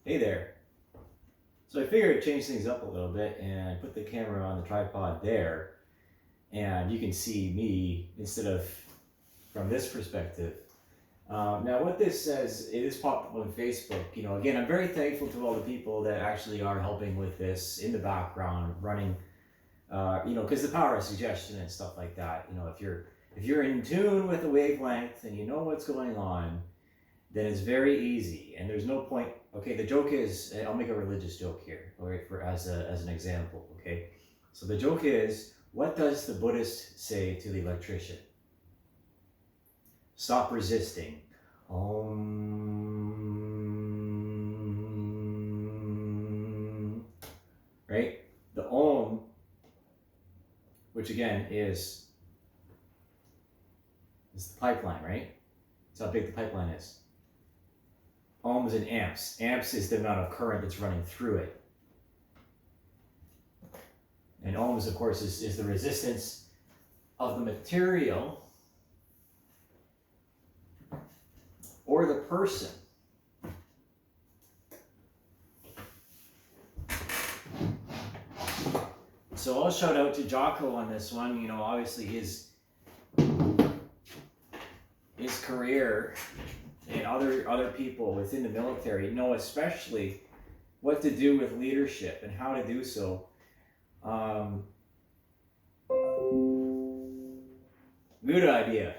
Hey there. So I figured I'd change things up a little bit and put the camera on the tripod there, and you can see me instead of from this perspective. Now, what this says, it is popped up on Facebook. Again, I'm very thankful to all the people that actually are helping with this in the background, running. Because the power of suggestion and stuff like that. If you're in tune with the wavelength and you know what's going on, then it's very easy, and there's no point. Okay, the joke is, I'll make a religious joke here, all right, for as an example. Okay, so the joke is, what does the Buddhist say to the electrician? Stop resisting. Om. Right? The Om, which again is the pipeline, right? That's how big the pipeline is. Ohms and amps. Amps is the amount of current that's running through it. And ohms, of course, is the resistance of the material or the person. So I'll shout out to Jocko on this one. Obviously his career and other people within the military know especially what to do with leadership and how to do so. Good idea.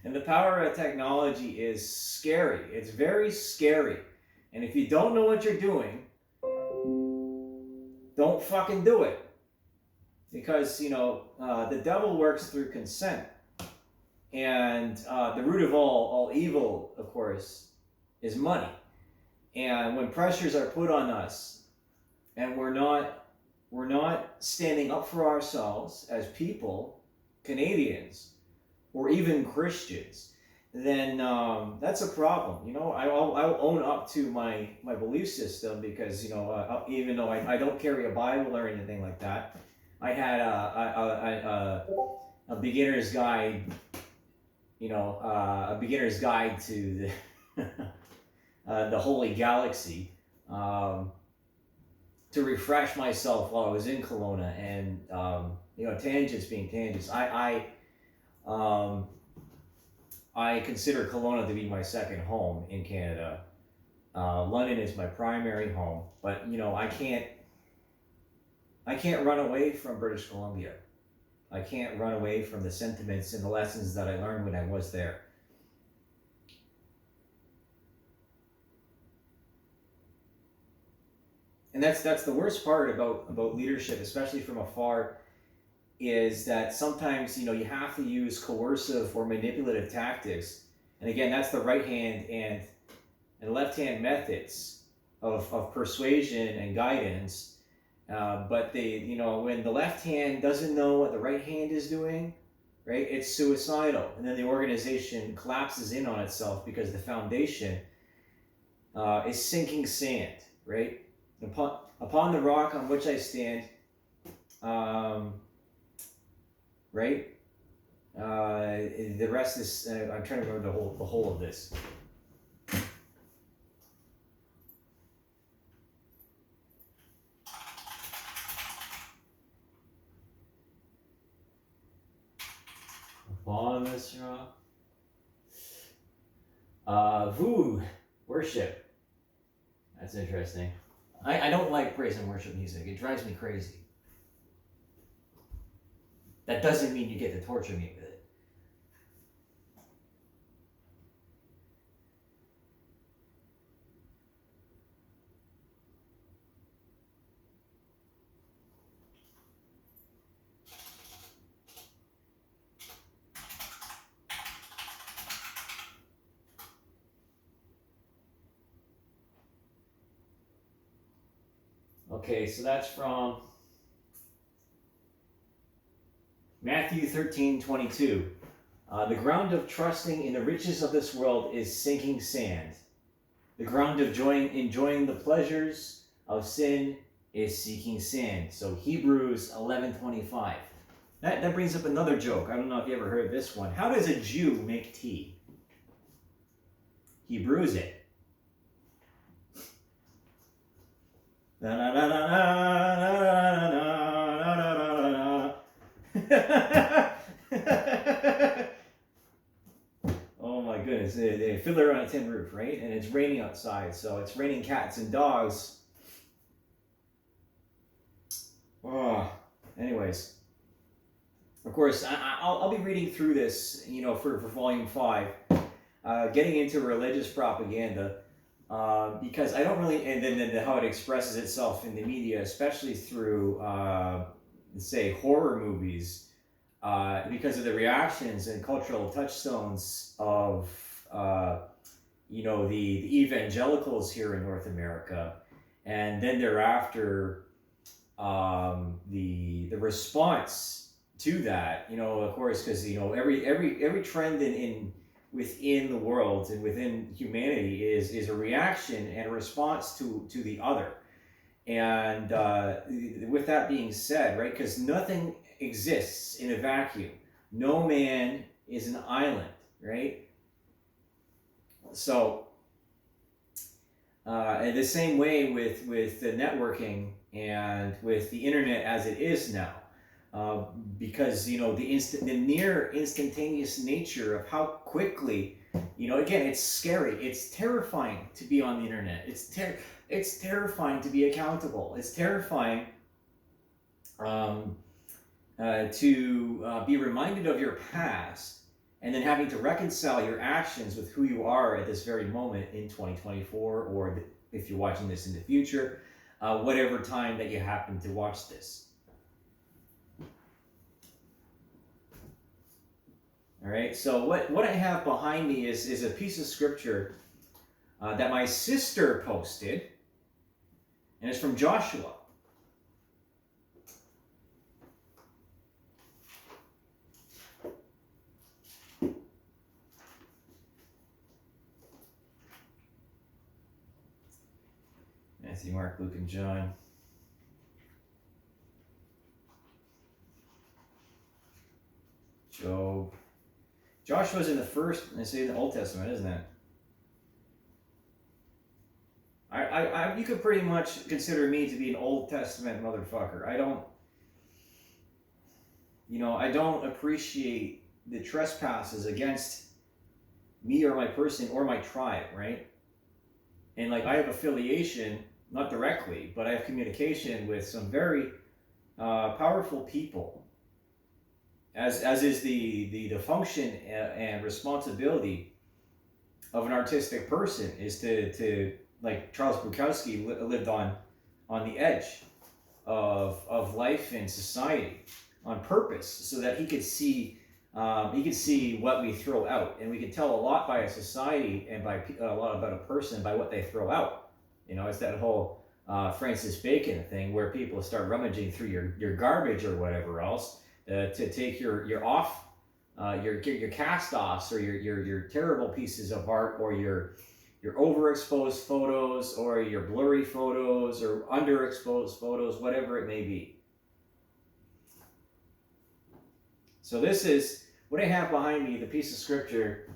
And the power of technology is scary. It's very scary. And if you don't know what you're doing, don't fucking do it. Because, the devil works through consent. And the root of all evil, of course, is money. And when pressures are put on us, and we're not standing up for ourselves as people, Canadians, or even Christians, then that's a problem. I'll own up to my belief system because, even though I don't carry a Bible or anything like that, I had a beginner's guide, a beginner's guide to the Holy Galaxy, to refresh myself while I was in Kelowna, and tangents being tangents. I consider Kelowna to be my second home in Canada. London is my primary home, but I can't run away from British Columbia. I can't run away from the sentiments and the lessons that I learned when I was there. And that's the worst part about leadership, especially from afar, is that sometimes you have to use coercive or manipulative tactics. And again, that's the right hand and left hand methods of persuasion and guidance. But when the left hand doesn't know what the right hand is doing, right, it's suicidal, and then the organization collapses in on itself because the foundation is sinking sand, right? Upon the rock on which I stand, right? The rest is, I'm trying to remember the whole of this. Upon this rock. Worship. That's interesting. I don't like praise and worship music. It drives me crazy. That doesn't mean you get to torture me with it. Okay, so that's from Matthew 13:22. The ground of trusting in the riches of this world is sinking sand. The ground of enjoying the pleasures of sin is seeking sand. So Hebrews 11:25. That brings up another joke. I don't know if you ever heard this one. How does a Jew make tea? he brews it. Na na na na na na na na. Oh my goodness, a Fiddler on a Tin Roof, right? And it's raining outside, so it's raining cats and dogs. Oh, anyways, of course, I'll be reading through this, for volume 5, getting into religious propaganda, because I don't really, and then how it expresses itself in the media, especially through, say, horror movies, because of the reactions and cultural touchstones of, the evangelicals here in North America, and then thereafter, the response to that, of course, because every trend in within the world and within humanity is a reaction and a response to the other. And with that being said, right, because nothing exists in a vacuum. No man is an island, right? So, in the same way with the networking and with the internet as it is now, because the near instantaneous nature of how quickly, again, it's scary, it's terrifying to be on the internet. It's terrifying to be accountable. It's terrifying to be reminded of your past and then having to reconcile your actions with who you are at this very moment in 2024, or if you're watching this in the future, whatever time that you happen to watch this. All right, so what I have behind me is a piece of scripture that my sister posted, and it's from Joshua. Matthew, Mark, Luke, and John. Job. Joshua's in the first, I say in the Old Testament, isn't it? You could pretty much consider me to be an Old Testament motherfucker. I don't appreciate the trespasses against me or my person or my tribe, right? And I have affiliation, not directly, but I have communication with some very powerful people. As is the function and responsibility of an artistic person, is to like Charles Bukowski lived on the edge of life and society on purpose, so that he could see what we throw out, and we can tell a lot by a society and by a lot about a person by what they throw out. It's that whole Francis Bacon thing, where people start rummaging through your garbage or whatever else to take your cast-offs, or your terrible pieces of art, or your overexposed photos, or your blurry photos, or underexposed photos, whatever it may be. So this is what I have behind me. The piece of scripture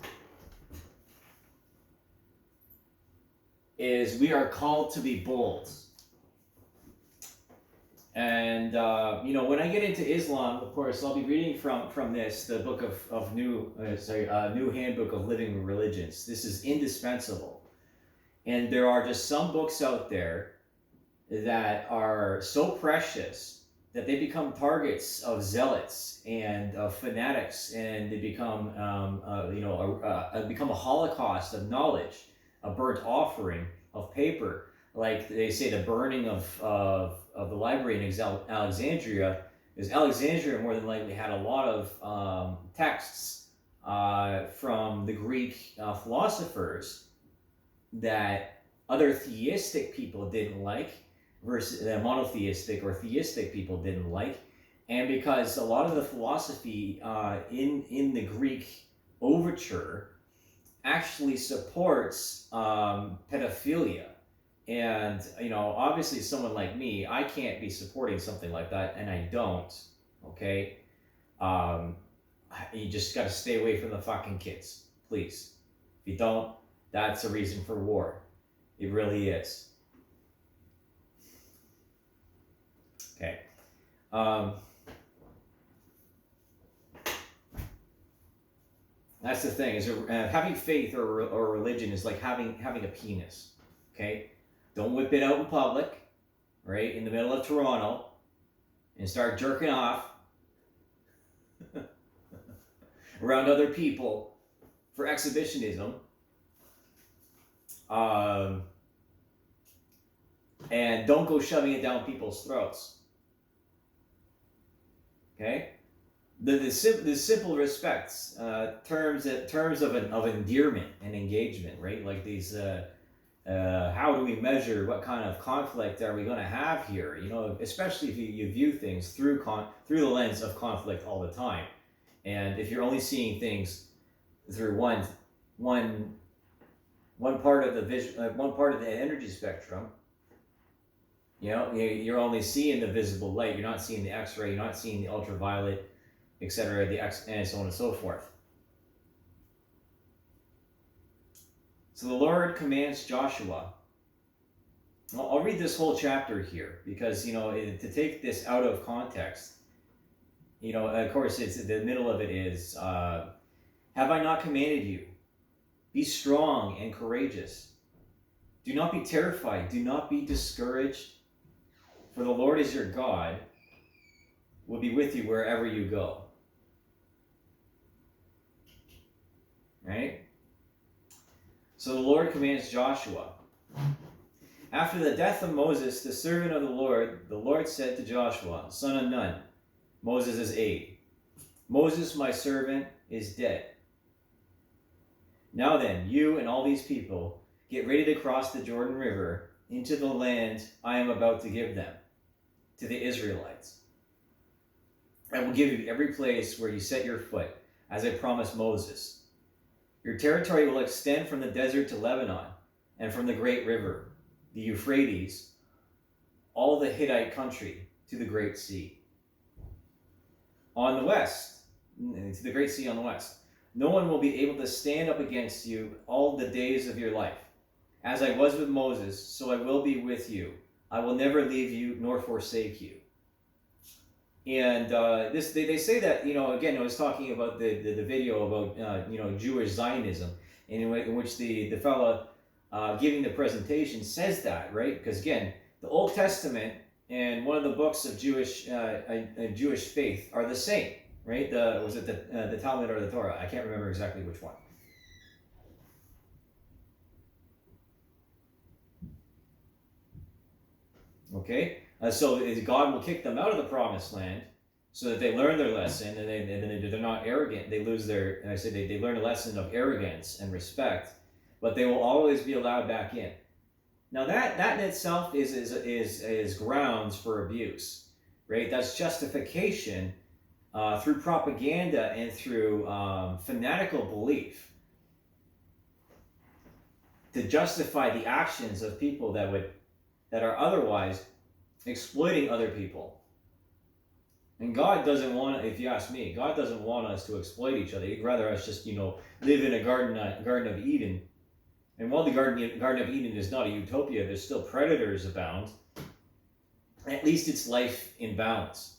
is, we are called to be bold. And when I get into Islam, of course, I'll be reading from this, the book of New Handbook of Living Religions. This is indispensable. And there are just some books out there that are so precious that they become targets of zealots and of fanatics, and they become become a holocaust of knowledge, a burnt offering of paper. Like they say, the burning of the library in Alexandria, is Alexandria more than likely had a lot of texts from the Greek philosophers that other theistic people didn't like, versus the monotheistic or theistic people didn't like. And because a lot of the philosophy in the Greek overture actually supports pedophilia. And, obviously someone like me, I can't be supporting something like that, and I don't, okay? You just got to stay away from the fucking kids, please. If you don't, that's a reason for war. It really is. Okay. That's the thing, is having faith or religion is like having a penis. Okay? Don't whip it out in public, right, in the middle of Toronto, and start jerking off around other people for exhibitionism. And don't go shoving it down people's throats. Okay? The simple respects, terms of endearment and engagement, right? Like these, how do we measure what kind of conflict are we going to have here? You know, especially if you view things through the lens of conflict all the time, and if you're only seeing things through one part of the one part of the energy spectrum. You know, you're only seeing the visible light. You're not seeing the X-ray. You're not seeing the ultraviolet, etc. And so on and so forth. So the Lord commands Joshua. I'll read this whole chapter here because, you know, to take this out of context, you know, of course, it's the middle of it is, have I not commanded you? Be strong and courageous. Do not be terrified. Do not be discouraged. For the Lord is your God, will be with you wherever you go. Right? So the Lord commands Joshua. After the death of Moses, the servant of the Lord said to Joshua, son of Nun, Moses' aide, Moses, my servant, is dead. Now then, you and all these people, get ready to cross the Jordan River into the land I am about to give them, to the Israelites. I will give you every place where you set your foot, as I promised Moses. Your territory will extend from the desert to Lebanon, and from the great river, the Euphrates, all the Hittite country, to the great sea. On the west, to the great sea on the west, no one will be able to stand up against you all the days of your life. As I was with Moses, so I will be with you. I will never leave you nor forsake you. And they say that, you know, again, I was talking about the video about, you know, Jewish Zionism, in which the fellow giving the presentation says that, right? Because again, the Old Testament and one of the books of Jewish faith are the same, right? Was it the Talmud or the Torah? I can't remember exactly which one. Okay, so God will kick them out of the promised land so that they learn their lesson, and they're not arrogant. They lose their, I said they learn a lesson of arrogance and respect, but they will always be allowed back in. Now that in itself is grounds for abuse, right? That's justification through propaganda and through fanatical belief to justify the actions of people that are otherwise exploiting other people. And God doesn't want, if you ask me, God doesn't want us to exploit each other. He'd rather us just, you know, live in a Garden of Eden. And while the Garden of Eden is not a utopia, there's still predators abound. At least it's life in balance.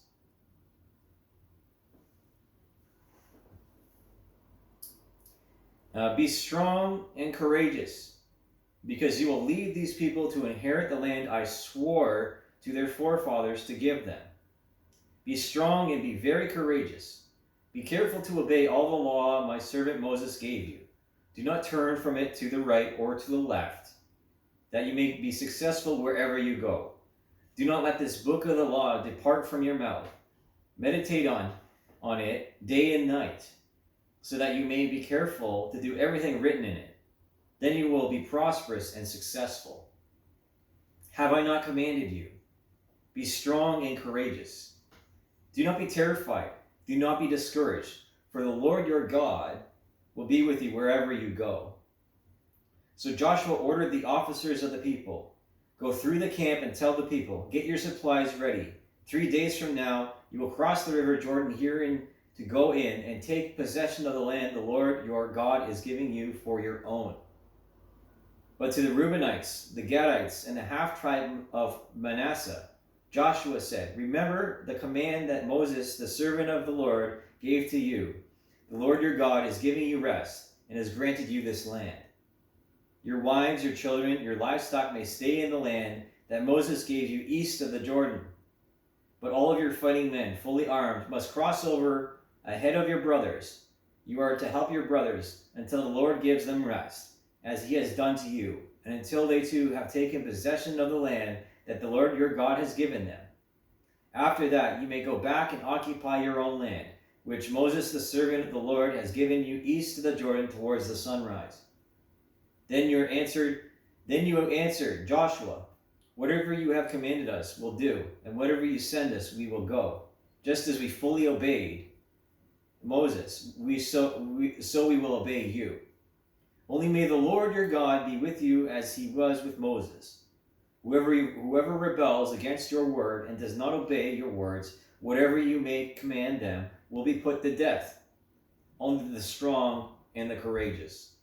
Be strong and courageous, because you will lead these people to inherit the land I swore to their forefathers to give them. Be strong and be very courageous. Be careful to obey all the law my servant Moses gave you. Do not turn from it to the right or to the left, that you may be successful wherever you go. Do not let this book of the law depart from your mouth. Meditate on it day and night, so that you may be careful to do everything written in it. Then you will be prosperous and successful. Have I not commanded you? Be strong and courageous. Do not be terrified. Do not be discouraged, for the Lord your God will be with you wherever you go. So Joshua ordered the officers of the people, go through the camp and tell the people, get your supplies ready. 3 days from now, you will cross the river Jordan herein to go in and take possession of the land the Lord your God is giving you for your own. But to the Reubenites, the Gadites, and the half-tribe of Manasseh, Joshua said, remember the command that Moses, the servant of the Lord, gave to you. The Lord your God is giving you rest and has granted you this land. Your wives, your children, your livestock may stay in the land that Moses gave you east of the Jordan. But all of your fighting men, fully armed, must cross over ahead of your brothers. You are to help your brothers until the Lord gives them rest, as he has done to you, and until they too have taken possession of the land that the Lord your God has given them. After that, you may go back and occupy your own land, which Moses, the servant of the Lord, has given you east of the Jordan towards the sunrise. Then you answered, Joshua, whatever you have commanded us, we'll do, and whatever you send us, we will go. Just as we fully obeyed Moses, so we will obey you. Only may the Lord your God be with you as he was with Moses. Whoever rebels against your word and does not obey your words, whatever you may command them, will be put to death. Only the strong and the courageous.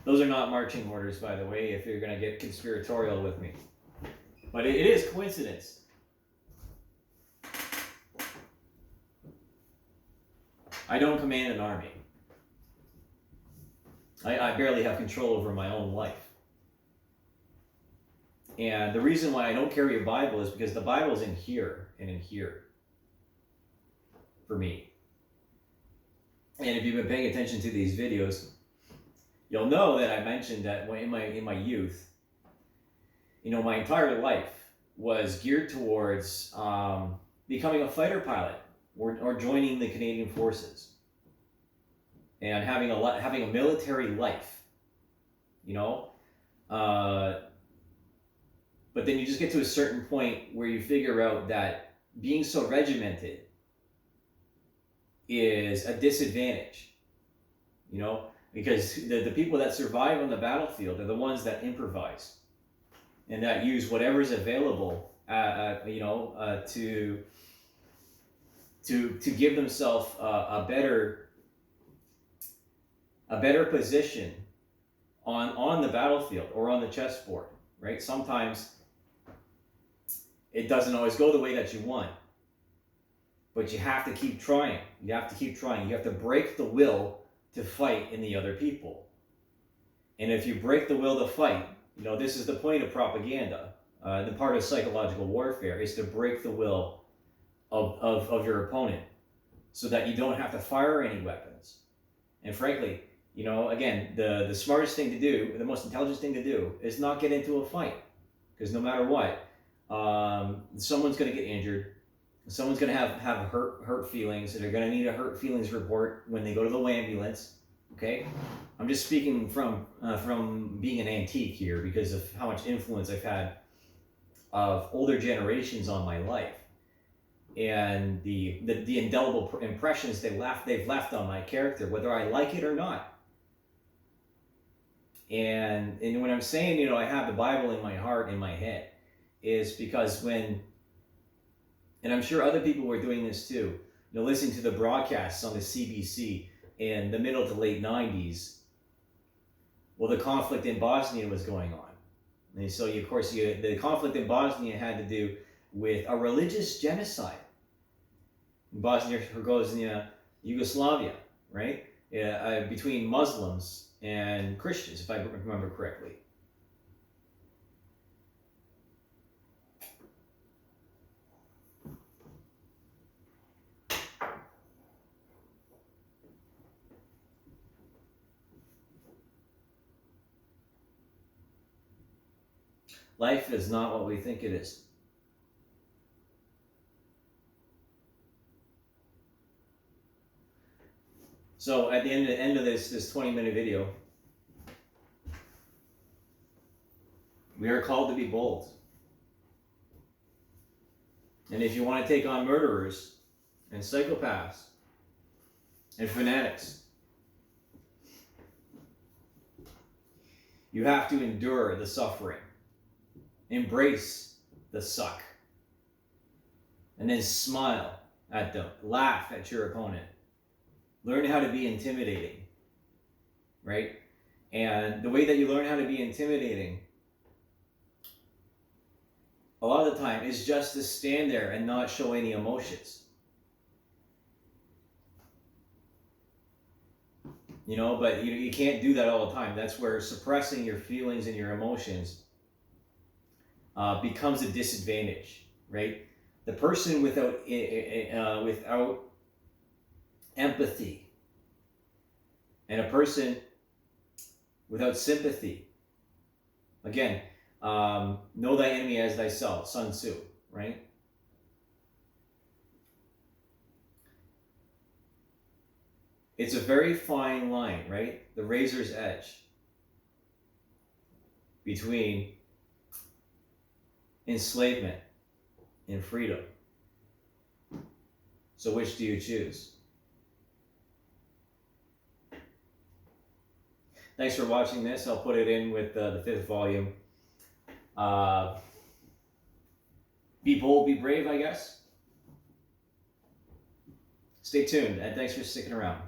Those are not marching orders, by the way, if you're going to get conspiratorial with me. But it is coincidence. I don't command an army. I barely have control over my own life. And the reason why I don't carry a Bible is because the Bible's in here and in here for me. And if you've been paying attention to these videos, you'll know that I mentioned that in my youth, my entire life was geared towards becoming a fighter pilot or joining the Canadian Forces and having a military life, But then you just get to a certain point where you figure out that being so regimented is a disadvantage, because the people that survive on the battlefield are the ones that improvise and that use whatever's available, to give themselves a better position on the battlefield or on the chessboard, right? Sometimes it doesn't always go the way that you want, but you have to keep trying. You have to keep trying. You have to break the will to fight in the other people. And if you break the will to fight, this is the point of propaganda. The part of psychological warfare is to break the will of your opponent so that you don't have to fire any weapons. And frankly, again, the smartest thing to do, the most intelligent thing to do is not get into a fight. Because no matter what, someone's going to get injured. Someone's going to have hurt feelings, and they're going to need a hurt feelings report when they go to the ambulance. Okay, I'm just speaking from being an antique here because of how much influence I've had of older generations on my life, and the indelible impressions they've left on my character, whether I like it or not. And when I'm saying, I have the Bible in my heart, in my head, is because and I'm sure other people were doing this too, listening to the broadcasts on the CBC in the middle to late 90s, well, the conflict in Bosnia was going on. And so, of course, the conflict in Bosnia had to do with a religious genocide. Bosnia, Herzegovina, Yugoslavia, right? Between Muslims and Christians, if I remember correctly. Life is not what we think it is. So at the end of this 20-minute video, we are called to be bold. And if you want to take on murderers and psychopaths and fanatics, you have to endure the suffering. Embrace the suck. And then smile at them. Laugh at your opponent. learn how to be intimidating, right? And the way that you learn how to be intimidating a lot of the time is just to stand there and not show any emotions. You know, but you can't do that all the time. That's where suppressing your feelings and your emotions becomes a disadvantage, right? The person without empathy and a person without sympathy, again, know thy enemy as thyself, Sun Tzu, right? It's a very fine line, right? The razor's edge between enslavement and freedom. So which do you choose? Thanks for watching this. I'll put it in with the 5th volume. Be bold, be brave, I guess. Stay tuned, and thanks for sticking around.